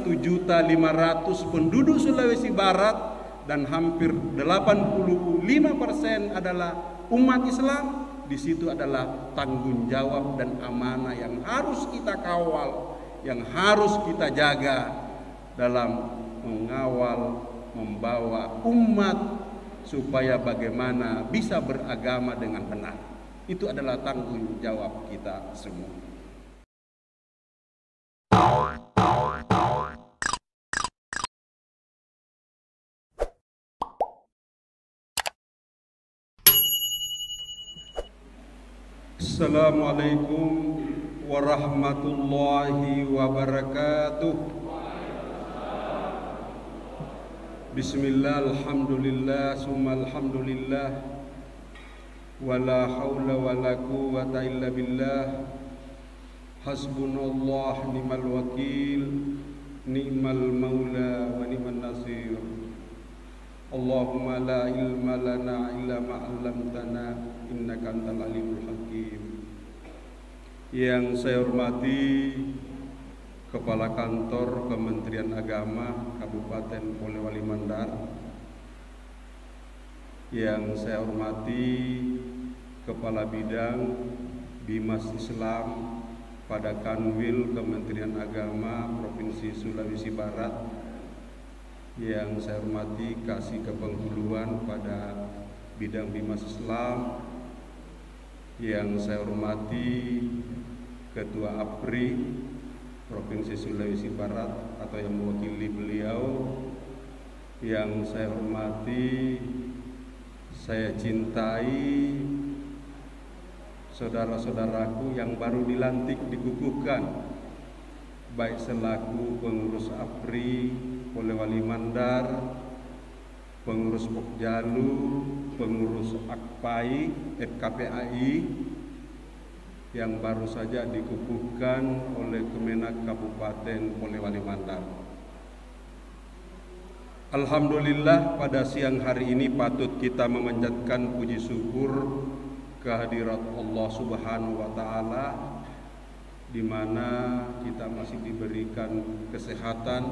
1.500.000 penduduk Sulawesi Barat dan hampir 85% adalah umat Islam. Di situ adalah tanggung jawab dan amanah yang harus kita kawal, yang harus kita jaga dalam mengawal, membawa umat supaya bagaimana bisa beragama dengan benar. Itu adalah tanggung jawab kita semua. Assalamualaikum warahmatullahi wabarakatuh. Bismillah, alhamdulillah, summa alhamdulillah, wala haula wala quwwata illa billah, hasbunallah ni'mal wakil, ni'mal maula wa ni'man nasir. Allahumma la ilma lana illa ma 'allamtana innaka antal alimul hakim. Yang saya hormati Kepala Kantor Kementerian Agama Kabupaten Polewali Mandar, yang saya hormati Kepala Bidang Bimas Islam pada Kanwil Kementerian Agama Provinsi Sulawesi Barat, yang saya hormati Kasih Kepenghuluan pada Bidang Bimas Islam, yang saya hormati Ketua APRI Provinsi Sulawesi Barat atau yang mewakili beliau, yang saya hormati, saya cintai saudara-saudaraku yang baru dilantik dikukuhkan, baik selaku pengurus APRI Polewali Mandar, pengurus Pokjalu, pengurus AKPAI, FKPAI yang baru saja dikukuhkan oleh Kemenak Kabupaten Polewali Mandar. Alhamdulillah, pada siang hari ini patut kita memanjatkan puji syukur kehadirat Allah Subhanahu wa Ta'ala, di mana kita masih diberikan kesehatan,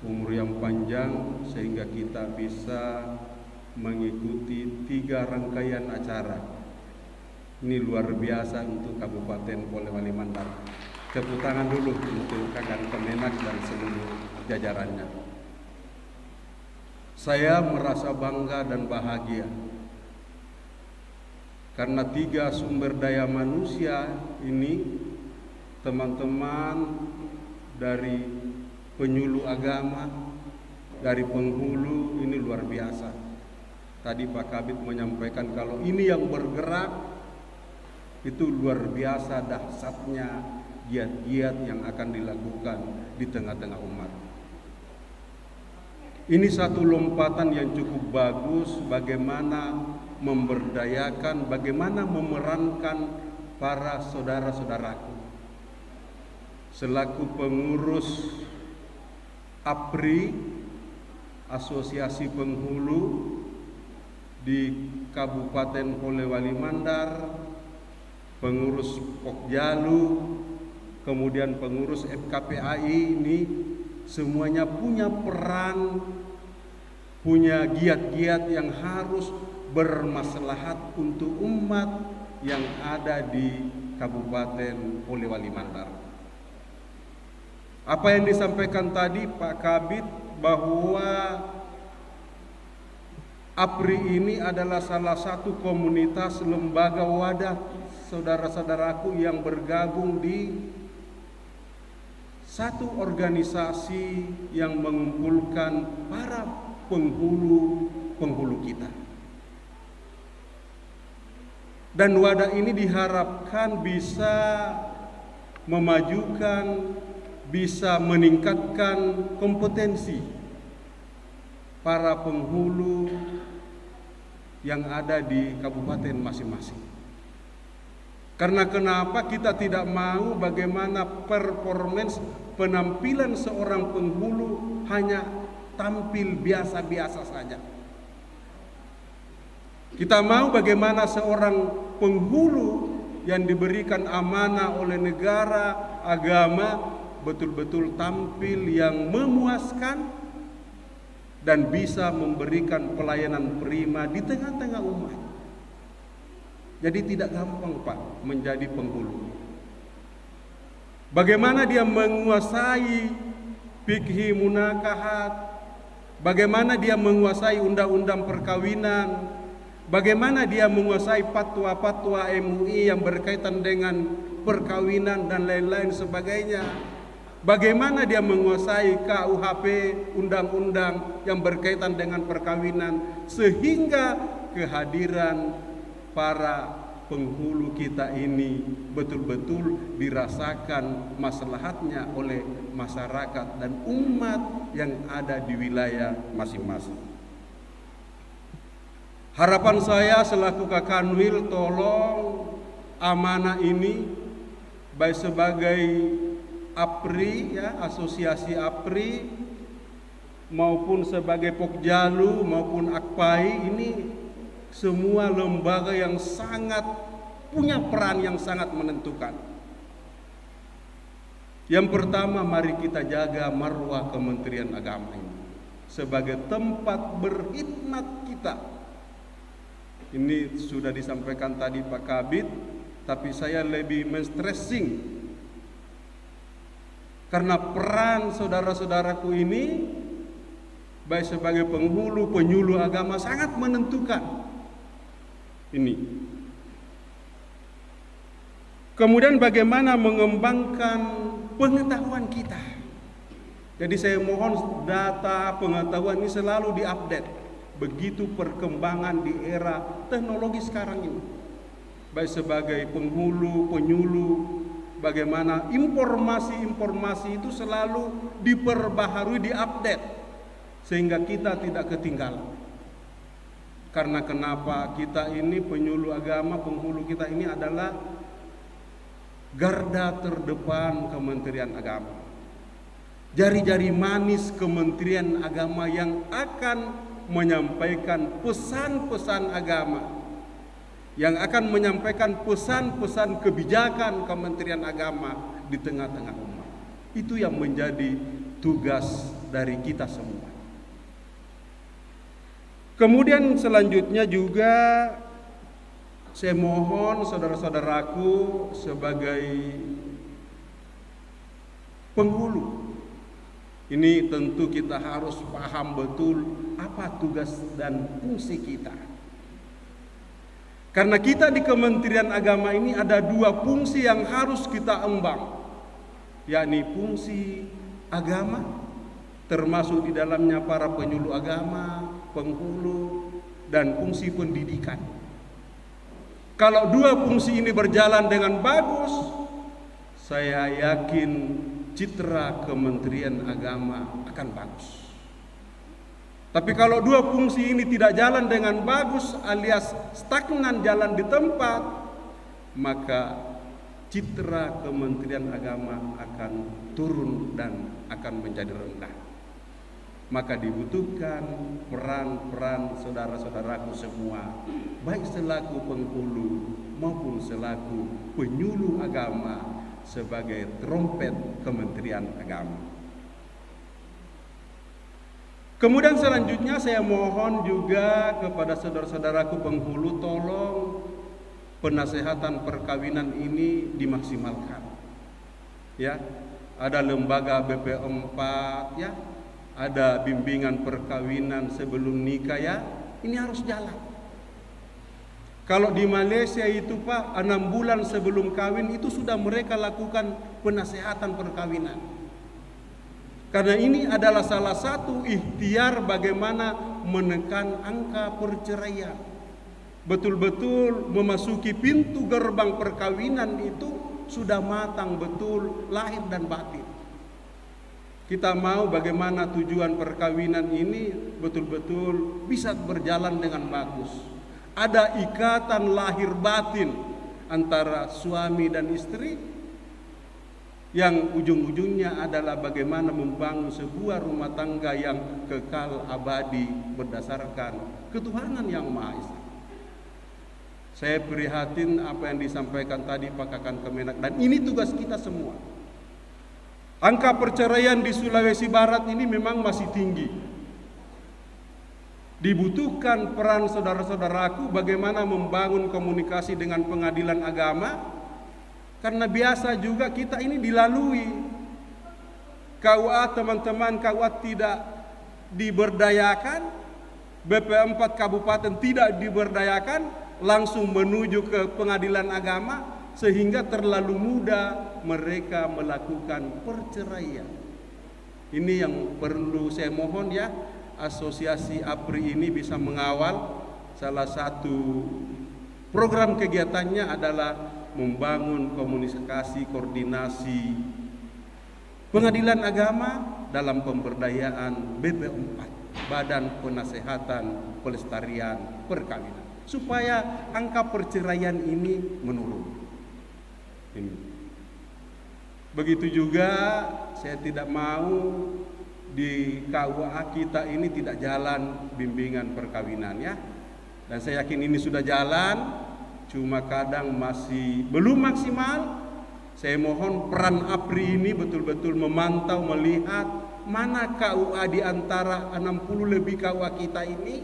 umur yang panjang, sehingga kita bisa mengikuti 3 rangkaian acara. Ini luar biasa untuk Kabupaten Polewali Mandar. Tepuk tangan dulu untuk Kakak Kemenak dan seluruh jajarannya. Saya merasa bangga dan bahagia karena 3 sumber daya manusia ini, teman-teman dari penyuluh agama, dari penghulu, ini luar biasa. Tadi Pak Kabid menyampaikan kalau ini yang bergerak, itu luar biasa dahsyatnya giat-giat yang akan dilakukan di tengah-tengah umat. Ini satu lompatan yang cukup bagus bagaimana memberdayakan, bagaimana memerankan para saudara-saudaraku. Selaku pengurus APRI, Asosiasi Penghulu di Kabupaten Polewali Mandar, pengurus Pokjalu, kemudian pengurus FKPAI, ini semuanya punya peran, punya giat-giat yang harus bermaslahat untuk umat yang ada di Kabupaten Polewali Mandar. Apa yang disampaikan tadi Pak Kabid, bahwa APRI ini adalah salah satu komunitas lembaga wadah saudara-saudaraku yang bergabung di satu organisasi yang mengumpulkan para penghulu kita. Dan wadah ini diharapkan bisa memajukan, bisa meningkatkan kompetensi para penghulu yang ada di kabupaten masing-masing. Karena kenapa kita tidak mau bagaimana performance penampilan seorang penghulu hanya tampil biasa-biasa saja. Kita mau bagaimana seorang penghulu yang diberikan amanah oleh negara, agama, betul-betul tampil yang memuaskan dan bisa memberikan pelayanan prima di tengah-tengah umat. Jadi tidak gampang Pak menjadi penghulu. Bagaimana dia menguasai fikih munakahat, bagaimana dia menguasai undang-undang perkawinan, bagaimana dia menguasai fatwa-fatwa MUI yang berkaitan dengan perkawinan dan lain-lain sebagainya. Bagaimana dia menguasai KUHP, undang-undang yang berkaitan dengan perkawinan, sehingga kehadiran para penghulu kita ini betul-betul dirasakan maslahatnya oleh masyarakat dan umat yang ada di wilayah masing-masing. Harapan saya selaku Kakanwil, tolong amanah ini baik sebagai APRI, ya, asosiasi APRI, maupun sebagai Pokjalu maupun Akpai, ini semua lembaga yang sangat punya peran yang sangat menentukan. Yang pertama, mari kita jaga marwah Kementerian Agama ini sebagai tempat berkhidmat kita. Ini sudah disampaikan tadi Pak Kabid, tapi saya lebih men-stressing karena peran saudara-saudaraku ini baik sebagai penghulu, penyuluh agama sangat menentukan ini. Kemudian bagaimana mengembangkan pengetahuan kita. Jadi saya mohon data pengetahuan ini selalu diupdate. Begitu perkembangan di era teknologi sekarang ini. Baik sebagai penghulu, penyuluh, bagaimana informasi-informasi itu selalu diperbaharui, diupdate, sehingga kita tidak ketinggalan. Karena kenapa kita ini penyuluh agama, penghulu kita ini adalah garda terdepan Kementerian Agama. Jari-jari manis Kementerian Agama yang akan menyampaikan pesan-pesan agama, yang akan menyampaikan pesan-pesan kebijakan Kementerian Agama di tengah-tengah umat. Itu yang menjadi tugas dari kita semua. Kemudian selanjutnya juga saya mohon saudara-saudaraku sebagai penghulu, ini tentu kita harus paham betul apa tugas dan fungsi kita. Karena kita di Kementerian Agama ini ada dua fungsi yang harus kita emban, yakni fungsi agama, termasuk di dalamnya para penyuluh agama, penghulu, dan fungsi pendidikan. Kalau dua fungsi ini berjalan dengan bagus, saya yakin citra Kementerian Agama akan bagus. Tapi kalau dua fungsi ini tidak jalan dengan bagus alias stagnan, jalan di tempat, maka citra Kementerian Agama akan turun dan akan menjadi rendah. Maka dibutuhkan peran-peran saudara-saudaraku semua, baik selaku penghulu maupun selaku penyuluh agama, sebagai trompet Kementerian Agama. Kemudian selanjutnya saya mohon juga kepada saudara-saudaraku penghulu, tolong penasehatan perkawinan ini dimaksimalkan. Ya, ada lembaga BP4, ya, ada bimbingan perkawinan sebelum nikah, ya, ini harus jalan. Kalau di Malaysia itu Pak, 6 bulan sebelum kawin itu sudah mereka lakukan penasehatan perkawinan. Karena ini adalah salah satu ikhtiar bagaimana menekan angka perceraian. Betul-betul memasuki pintu gerbang perkawinan itu sudah matang betul lahir dan batin. Kita mau bagaimana tujuan perkawinan ini betul-betul bisa berjalan dengan bagus. Ada ikatan lahir batin antara suami dan istri, yang ujung-ujungnya adalah bagaimana membangun sebuah rumah tangga yang kekal abadi berdasarkan ketuhanan yang Maha Esa. Saya prihatin apa yang disampaikan tadi Pak Kakan Kemenak, dan ini tugas kita semua. Angka perceraian di Sulawesi Barat ini memang masih tinggi. Dibutuhkan peran saudara-saudaraku bagaimana membangun komunikasi dengan pengadilan agama, karena biasa juga kita ini dilalui. KUA, teman-teman KUA tidak diberdayakan, BP4 kabupaten tidak diberdayakan, langsung menuju ke pengadilan agama, sehingga terlalu mudah mereka melakukan perceraian. Ini yang perlu saya mohon ya, Asosiasi APRI ini bisa mengawal. Salah satu program kegiatannya adalah membangun komunikasi, koordinasi pengadilan agama dalam pemberdayaan BP4, Badan Penasehatan Pelestarian Perkawinan, supaya angka perceraian ini menurun. Begitu juga saya tidak mau di KUA kita ini tidak jalan bimbingan perkawinan ya. Dan saya yakin ini sudah jalan, cuma kadang masih belum maksimal. Saya mohon peran APRI ini betul-betul memantau, melihat mana KUA di antara 60 lebih KUA kita ini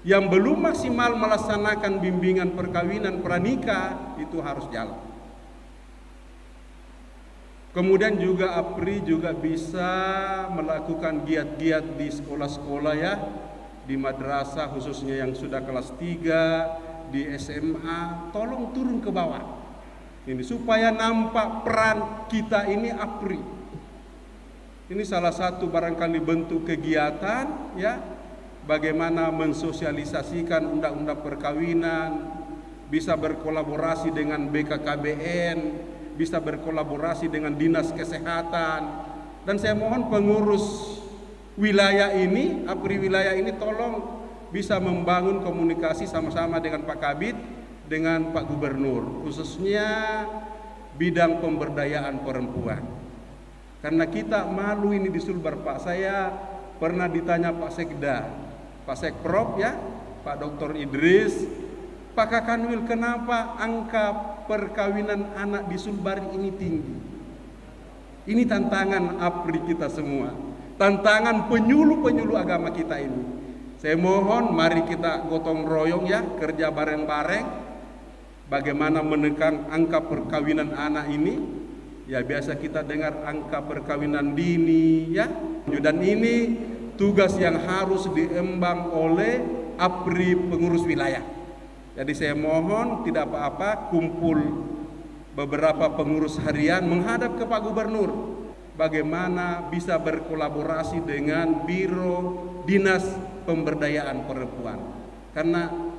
yang belum maksimal melaksanakan bimbingan perkawinan pranikah, itu harus jalan. Kemudian juga APRI juga bisa melakukan giat-giat di sekolah-sekolah ya, di madrasah khususnya yang sudah kelas 3, di SMA, tolong turun ke bawah. Ini supaya nampak peran kita ini APRI. Ini salah satu barangkali bentuk kegiatan ya, bagaimana mensosialisasikan undang-undang perkawinan, bisa berkolaborasi dengan BKKBN, bisa berkolaborasi dengan Dinas Kesehatan. Dan saya mohon pengurus wilayah ini, APRI wilayah ini, tolong bisa membangun komunikasi sama-sama dengan Pak Kabid, dengan Pak Gubernur, khususnya bidang pemberdayaan perempuan. Karena kita malu ini di Sulbar Pak. Saya pernah ditanya Pak Sekda, Pak Sekprop ya, Pak Dr. Idris, Pak Kakanwil, kenapa angka perkawinan anak di Sulbar ini tinggi? Ini tantangan APRI kita semua, tantangan penyuluh-penyuluh agama kita ini. Saya mohon mari kita gotong royong ya, kerja bareng-bareng bagaimana menekan angka perkawinan anak ini. Ya biasa kita dengar angka perkawinan dini ya, dan ini tugas yang harus diemban oleh APRI pengurus wilayah. Jadi saya mohon tidak apa-apa kumpul beberapa pengurus harian menghadap ke Pak Gubernur, bagaimana bisa berkolaborasi dengan Biro Dinas Pemberdayaan Perempuan. Karena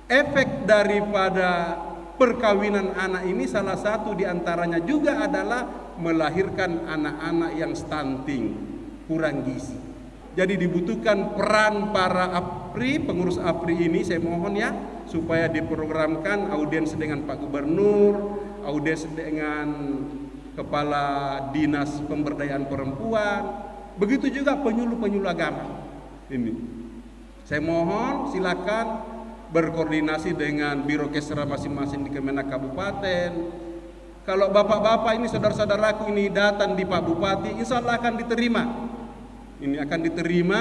efek daripada perkawinan anak ini salah satu diantaranya juga adalah melahirkan anak-anak yang stunting, kurang gizi. Jadi dibutuhkan peran para APRI, pengurus APRI ini, saya mohon ya, supaya diprogramkan audiens dengan Pak Gubernur, audiens dengan Kepala Dinas Pemberdayaan Perempuan, begitu juga penyuluh-penyuluh agama. Ini saya mohon silakan berkoordinasi dengan Biro Kesra masing-masing di Kemenak Kabupaten. Kalau bapak-bapak ini, saudara-saudaraku ini datang di Pak Bupati, insya Allah akan diterima. Ini akan diterima,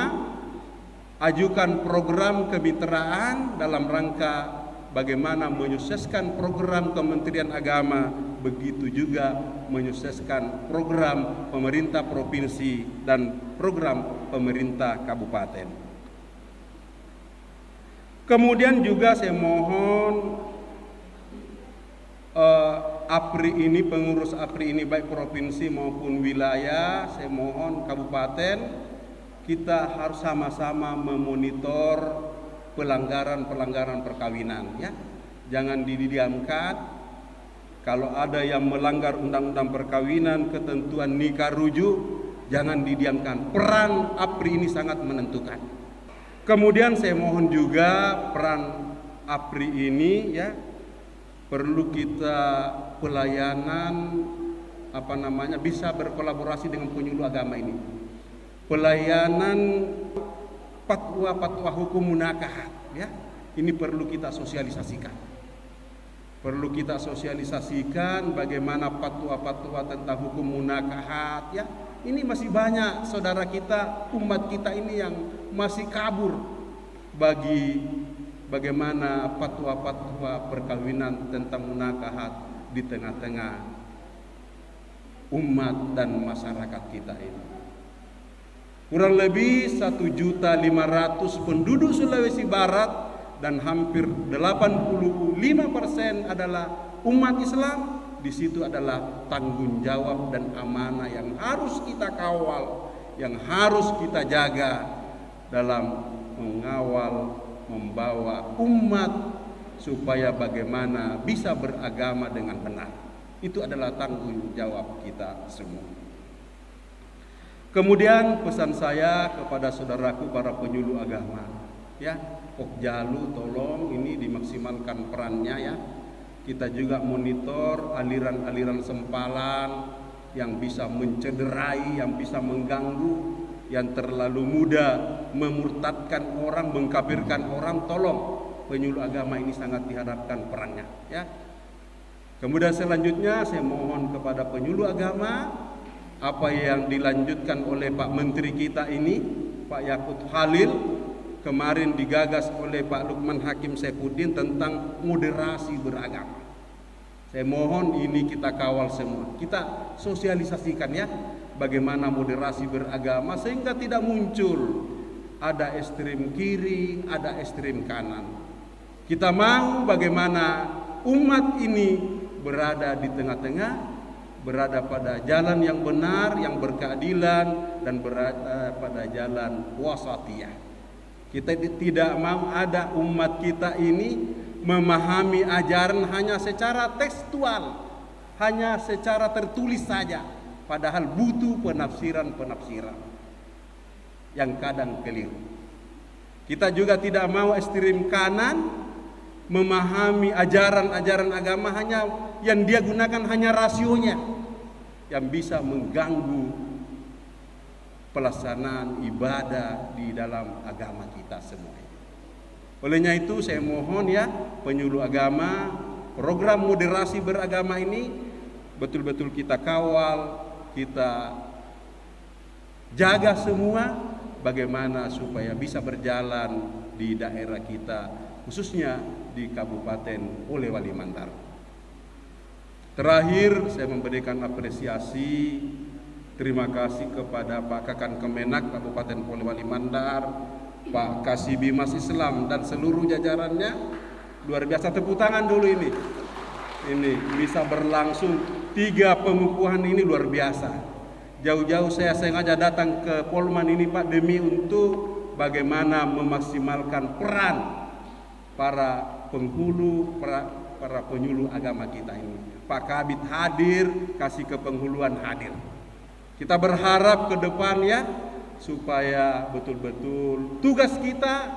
ajukan program kemitraan dalam rangka bagaimana menyukseskan program Kementerian Agama, begitu juga menyukseskan program pemerintah provinsi dan program pemerintah kabupaten. Kemudian juga saya mohon APRI ini, pengurus APRI ini baik provinsi maupun wilayah, saya mohon kabupaten, kita harus sama-sama memonitor pelanggaran-pelanggaran perkawinan ya. Jangan didiamkan. Kalau ada yang melanggar undang-undang perkawinan, ketentuan nikah rujuk, jangan didiamkan. Peran APRI ini sangat menentukan. Kemudian saya mohon juga peran APRI ini ya, perlu kita pelayanan bisa berkolaborasi dengan penyuluh agama ini. Pelayanan fatwa hukum munakahat ya, ini perlu kita sosialisasikan. Perlu kita sosialisasikan bagaimana fatwa-fatwa tentang hukum munakahat ya. Ini masih banyak saudara kita, umat kita ini yang masih kabur bagi bagaimana fatwa-fatwa perkawinan tentang munakahat di tengah-tengah umat dan masyarakat kita ini. Kurang lebih 1.500.000 penduduk Sulawesi Barat dan hampir 85% adalah umat Islam. Di situ adalah tanggung jawab dan amanah yang harus kita kawal, yang harus kita jaga dalam mengawal, membawa umat supaya bagaimana bisa beragama dengan benar. Itu adalah tanggung jawab kita semua. Kemudian pesan saya kepada saudaraku para penyuluh agama, ya, Pokjalu tolong ini dimaksimalkan perannya ya. Kita juga monitor aliran-aliran sempalan yang bisa mencederai, yang bisa mengganggu, yang terlalu mudah memurtadkan orang, mengkafirkan orang. Tolong penyuluh agama ini sangat diharapkan perannya ya. Kemudian selanjutnya saya mohon kepada penyuluh agama, apa yang dilanjutkan oleh Pak Menteri kita ini, Pak Yakut Khalil, kemarin digagas oleh Pak Lukman Hakim Saifuddin tentang moderasi beragama. Saya mohon ini kita kawal semua, kita sosialisasikan ya, bagaimana moderasi beragama sehingga tidak muncul ada ekstrem kiri, ada ekstrem kanan. Kita mau bagaimana umat ini berada di tengah-tengah, berada pada jalan yang benar, yang berkeadilan, dan berada pada jalan wasatiyah. Kita tidak mau ada umat kita ini memahami ajaran hanya secara tekstual, hanya secara tertulis saja, padahal butuh penafsiran-penafsiran yang kadang keliru. Kita juga tidak mau ekstrem kanan memahami ajaran-ajaran agama hanya yang dia gunakan hanya rasionya, yang bisa mengganggu pelaksanaan ibadah di dalam agama kita semua. Olehnya itu saya mohon ya penyuluh agama, program moderasi beragama ini betul-betul kita kawal, kita jaga semua bagaimana supaya bisa berjalan di daerah kita, khususnya di Kabupaten Polewali Mandar. Terakhir saya memberikan apresiasi, terima kasih kepada Pak Kakan Kemenak Kabupaten Polewali Mandar, Pak Kasibi Mas Islam dan seluruh jajarannya. Luar biasa, tepuk tangan dulu ini. Ini bisa berlangsung 3 pengukuhan ini luar biasa. Jauh-jauh saya sengaja datang ke Polman ini Pak demi untuk bagaimana memaksimalkan peran para penghulu, para penyuluh agama kita ini. Pak Kabid hadir, kasih kepenghuluan hadir. Kita berharap ke depan ya supaya betul-betul tugas kita,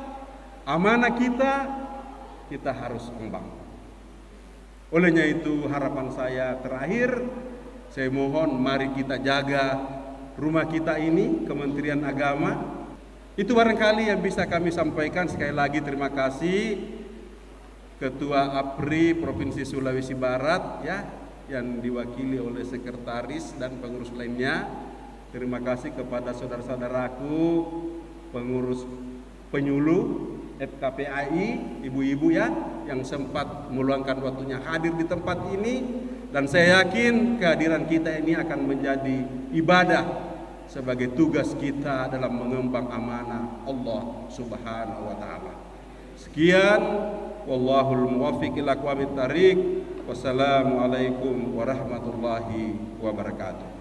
amanah kita harus emban. Olehnya itu harapan saya terakhir, saya mohon mari kita jaga rumah kita ini, Kementerian Agama. Itu barangkali yang bisa kami sampaikan. Sekali lagi terima kasih Ketua APRI Provinsi Sulawesi Barat ya, yang diwakili oleh sekretaris dan pengurus lainnya. Terima kasih kepada saudara-saudaraku pengurus penyuluh FKPAI, ibu-ibu ya, yang sempat meluangkan waktunya hadir di tempat ini. Dan saya yakin kehadiran kita ini akan menjadi ibadah sebagai tugas kita dalam mengembang amanah Allah Subhanahu wa taala. Sekian, wallahul muwaffiq ila aqwamit thariq. Wassalamualaikum warahmatullahi wabarakatuh.